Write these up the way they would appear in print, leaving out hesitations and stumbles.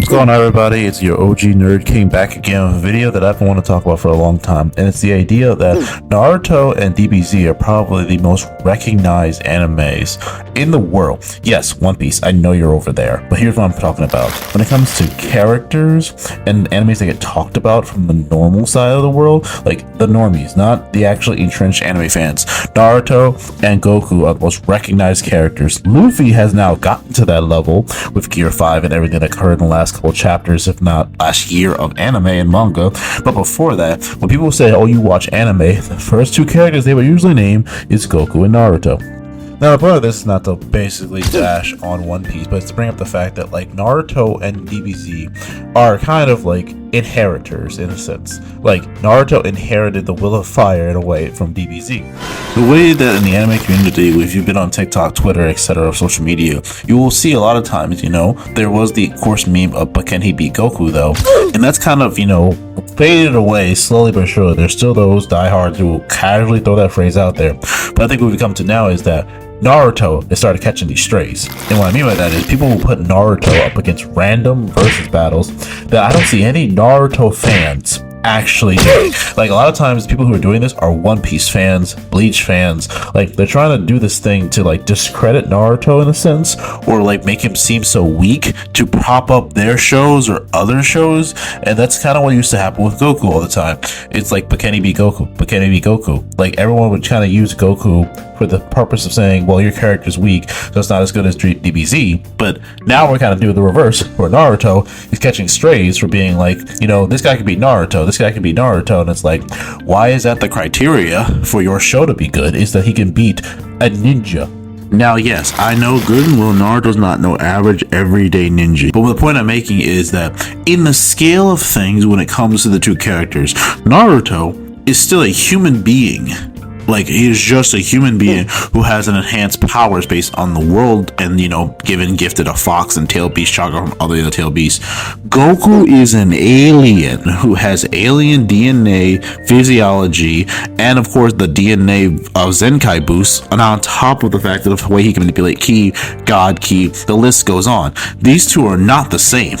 What's going on, everybody? It's your OG Nerd King back again with a video that I've been wanting to talk about for a long time, and it's the idea that Naruto and DBZ are probably the most recognized animes in the world. Yes, One Piece, I know you're over there, but here's what I'm talking about. When it comes to characters and animes that get talked about from the normal side of the world, like the normies, not the actually entrenched anime fans, Naruto and Goku are the most recognized characters. Luffy has now gotten to that level with Gear 5 and everything that occurred in the last couple chapters, if not last year, of anime and manga. But before that, when people say, oh, you watch anime, the first two characters they would usually name is Goku and Naruto. Now, the point of this is not to basically dash on One Piece, but it's to bring up the fact that, like, Naruto and DBZ are kind of like inheritors in a sense. Like, Naruto inherited the Will of Fire in a way from DBZ. The way that in the anime community, if you've been on TikTok, Twitter, etc., social media, you will see a lot of times, there was the, of course, meme of, but can he beat Goku, though? And that's kind of, faded away slowly but surely. There's still those diehards who will casually throw that phrase out there. But I think what we've come to now is that Naruto has started catching these strays. And what I mean by that is people will put Naruto up against random versus battles that I don't see any Naruto fans actually doing. Like, a lot of times people who are doing this are One Piece fans, Bleach fans. Like, they're trying to do this thing to, like, discredit Naruto in a sense, or like make him seem so weak to prop up their shows or other shows. And that's kind of what used to happen with Goku all the time. It's like, but can he be Goku? But can he be Goku? Like, everyone would kind of use Goku for the purpose of saying, well, your character's weak, so it's not as good as DBZ. But now we're kind of doing the reverse, where Naruto is catching strays for being like, this guy can beat Naruto, this guy can beat Naruto, and it's like, why is that the criteria for your show to be good, is that he can beat a ninja? Now, yes, I know good and well Naruto's not no average everyday ninja, but the point I'm making is that in the scale of things when it comes to the two characters, Naruto is still a human being. Like, he is just a human being who has an enhanced powers based on the world and, gifted a fox and tail beast chakra from other than tail beasts. Goku is an alien who has alien DNA, physiology, and of course the DNA of Zenkai boosts, and on top of the fact that the way he can manipulate ki, God ki, the list goes on. These two are not the same.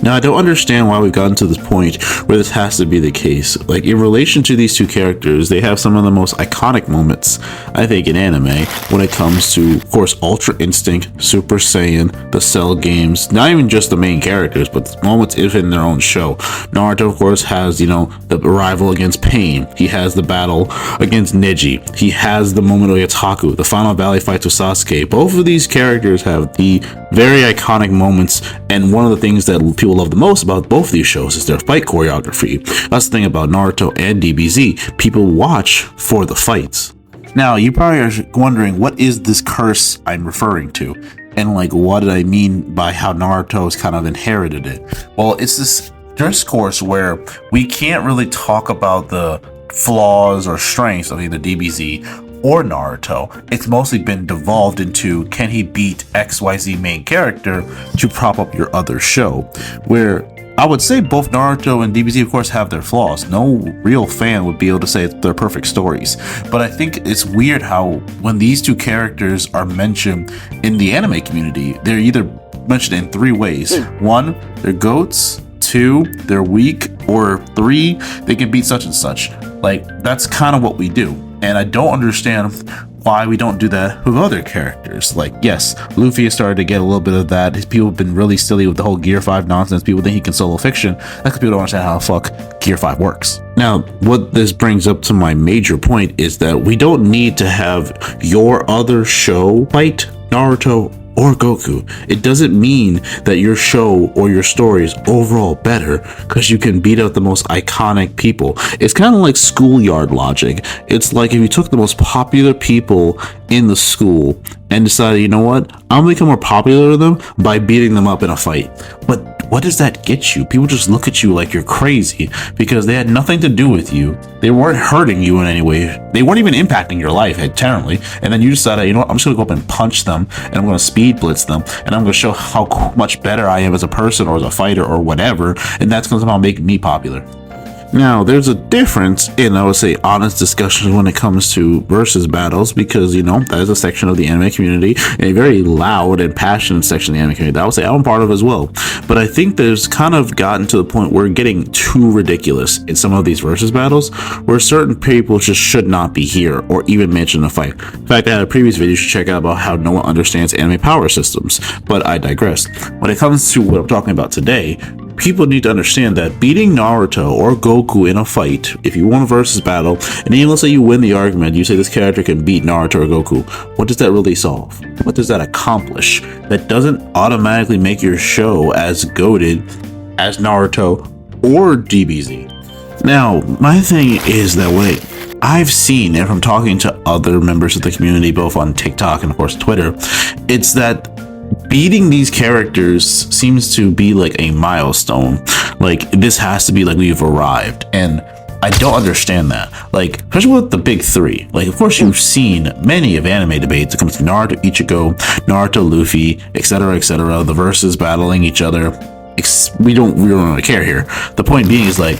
Now, I don't understand why we've gotten to this point where this has to be the case. Like, in relation to these two characters, they have some of the most iconic moments, I think, in anime when it comes to, of course, Ultra Instinct, Super Saiyan, the Cell games, not even just the main characters, but the moments within their own show. Naruto, of course, has, the arrival against Pain. He has the battle against Neji. He has the moment of Yataku, the final valley fight with Sasuke. Both of these characters have the very iconic moments, and one of the things that people love the most about both of these shows is their fight choreography. That's the thing about Naruto and DBZ. People watch for the fights. Now, you probably are wondering, what is this curse I'm referring to? And, like, what did I mean by how Naruto's kind of inherited it? Well, it's this discourse where we can't really talk about the flaws or strengths of either DBZ or Naruto. It's mostly been devolved into, can he beat XYZ main character to prop up your other show? Where I would say both Naruto and DBZ, of course, have their flaws. No real fan would be able to say they're perfect stories. But I think it's weird how when these two characters are mentioned in the anime community, they're either mentioned in three ways. One, they're goats. Two, they're weak. Or three, they can beat such and such. Like, that's kind of what we do. And I don't understand why we don't do that with other characters. Like, yes, Luffy has started to get a little bit of that. His people have been really silly with the whole Gear 5 nonsense. People think he can solo fiction. That's because people don't understand how the fuck Gear 5 works. Now, what this brings up to my major point is that we don't need to have your other show fight Naruto or Goku. It doesn't mean that your show or your story is overall better because you can beat out the most iconic people. It's kind of like schoolyard logic. It's like if you took the most popular people in the school and decided, you know what, I'm gonna become more popular than them by beating them up in a fight. But what does that get you? People just look at you like you're crazy because they had nothing to do with you. They weren't hurting you in any way. They weren't even impacting your life generally. And then you decided, you know what, I'm just gonna go up and punch them, and I'm gonna speed blitz them, and I'm gonna show how much better I am as a person or as a fighter or whatever, and that's gonna somehow make me popular. Now, there's a difference in, I would say, honest discussions when it comes to versus battles, because, that is a section of the anime community, a very loud and passionate section of the anime community that I would say I'm part of as well. But I think there's kind of gotten to the point where we're getting too ridiculous in some of these versus battles, where certain people just should not be here or even mention a fight. In fact, I had a previous video you should check out about how no one understands anime power systems, but I digress. When it comes to what I'm talking about today, people need to understand that beating Naruto or Goku in a fight, if you won a versus battle, and even let's say you win the argument, you say this character can beat Naruto or Goku, what does that really solve? What does that accomplish? That doesn't automatically make your show as goated as Naruto or DBZ. Now, my thing is that I've seen, and from talking to other members of the community, both on TikTok and of course Twitter, it's that beating these characters seems to be like a milestone. Like, this has to be like we've arrived, and I don't understand that. Like, especially with the big three. Like, of course, you've seen many of anime debates. It comes to Naruto, Ichigo, Naruto, Luffy, etc., the versus battling each other. We don't really care here. The point being is, like,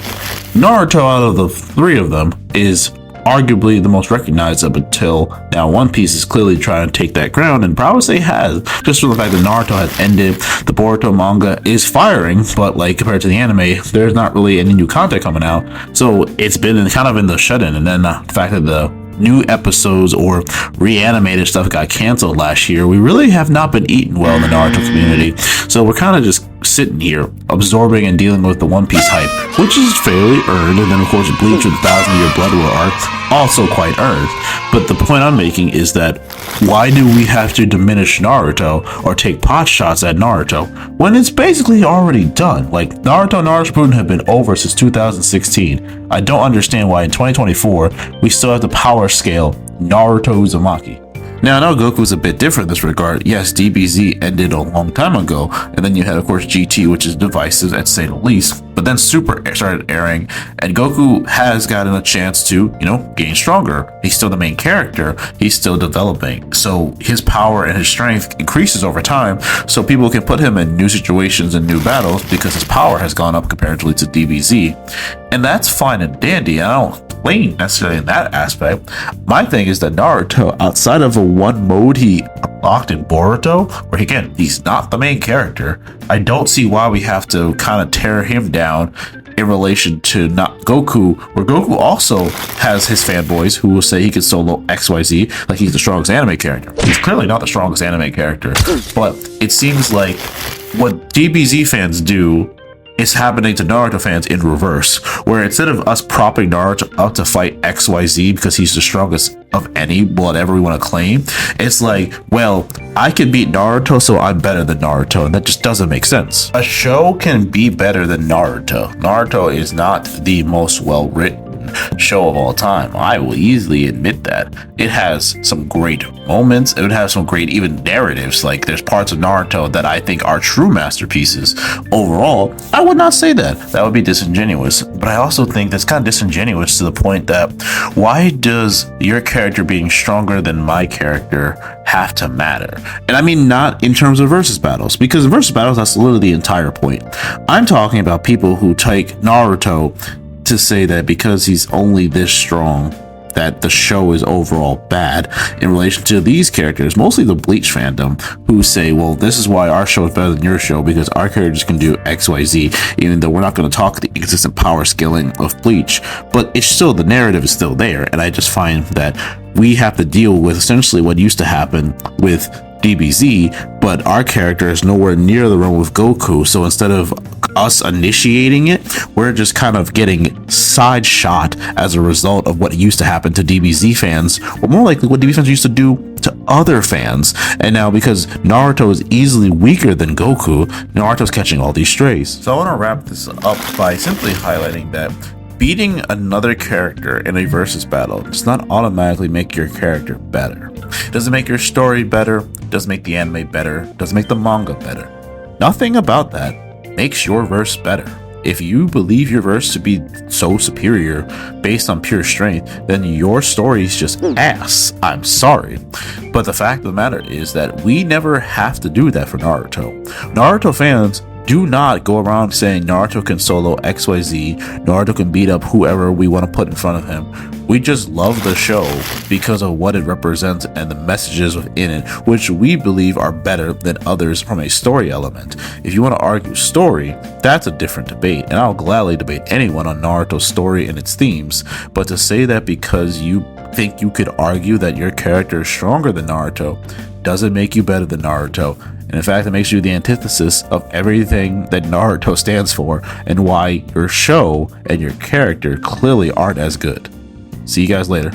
Naruto out of the three of them is arguably the most recognized up until now. One Piece is clearly trying to take that ground, and probably say has, just for the fact that Naruto has ended. The Boruto manga is firing, but like compared to the anime, there's not really any new content coming out, so it's been kind of in the shut-in. And then the fact that the new episodes or reanimated stuff got canceled last year, we really have not been eaten well in the Naruto community. So we're kind of just sitting here absorbing and dealing with the One Piece hype, which is fairly earned. And then of course Bleach with the 1,000-year Blood War arc, also quite earned. But the point I'm making is that why do we have to diminish Naruto or take pot shots at Naruto when it's basically already done? Like, Naruto and Naruto Shippuden have been over since 2016. I don't understand why in 2024 we still have the power scale Naruto Uzumaki. Now, I know Goku's a bit different in this regard. Yes, DBZ ended a long time ago, and then you had, of course, GT, which is divisive, at say the least. But then Super started airing, and Goku has gotten a chance to, gain stronger. He's still the main character. He's still developing. So his power and his strength increases over time, so people can put him in new situations and new battles because his power has gone up comparatively to DBZ. And that's fine and dandy. I don't complain necessarily in that aspect. My thing is that Naruto, outside of a one mode he unlocked in Boruto, where again, he's not the main character, I don't see why we have to kind of tear him down in relation to not Goku, where Goku also has his fanboys who will say he can solo XYZ like he's the strongest anime character. He's clearly not the strongest anime character, but it seems like what DBZ fans do is happening to Naruto fans in reverse, where instead of us propping Naruto up to fight XYZ because he's the strongest of any, whatever we want to claim, it's like, well, I can beat Naruto, so I'm better than Naruto, and that just doesn't make sense. A show can be better than Naruto. Naruto is not the most well-written show of all time. I will easily admit that. It has some great moments. It would have some great even narratives. Like, there's parts of Naruto that I think are true masterpieces. Overall, I would not say that. That would be disingenuous. But I also think that's kind of disingenuous to the point that why does your character being stronger than my character have to matter? And I mean not in terms of versus battles, because in versus battles, that's literally the entire point. I'm talking about people who take Naruto to say that because he's only this strong, that the show is overall bad in relation to these characters, mostly the Bleach fandom, who say, well, this is why our show is better than your show because our characters can do XYZ, even though we're not going to talk the inconsistent power scaling of Bleach. But it's still, the narrative is still there, and I just find that we have to deal with essentially what used to happen with DBZ, but our character is nowhere near the realm with Goku. So instead of us initiating it, we're just kind of getting side shot as a result of what used to happen to DBZ fans, or more likely what DBZ fans used to do to other fans. And now because Naruto is easily weaker than Goku, Naruto's catching all these strays. So I want to wrap this up by simply highlighting that beating another character in a versus battle does not automatically make your character better. It doesn't make your story better, doesn't make the anime better, doesn't make the manga better. Nothing about that makes your verse better. If you believe your verse to be so superior based on pure strength, then your story is just ass. I'm sorry. But the fact of the matter is that we never have to do that for Naruto. Naruto fans do not go around saying Naruto can solo XYZ, Naruto can beat up whoever we want to put in front of him. We just love the show because of what it represents and the messages within it, which we believe are better than others from a story element. If you want to argue story, that's a different debate, and I'll gladly debate anyone on Naruto's story and its themes, but to say that because you think you could argue that your character is stronger than Naruto doesn't make you better than Naruto. And in fact, it makes you the antithesis of everything that Naruto stands for and why your show and your character clearly aren't as good. See you guys later.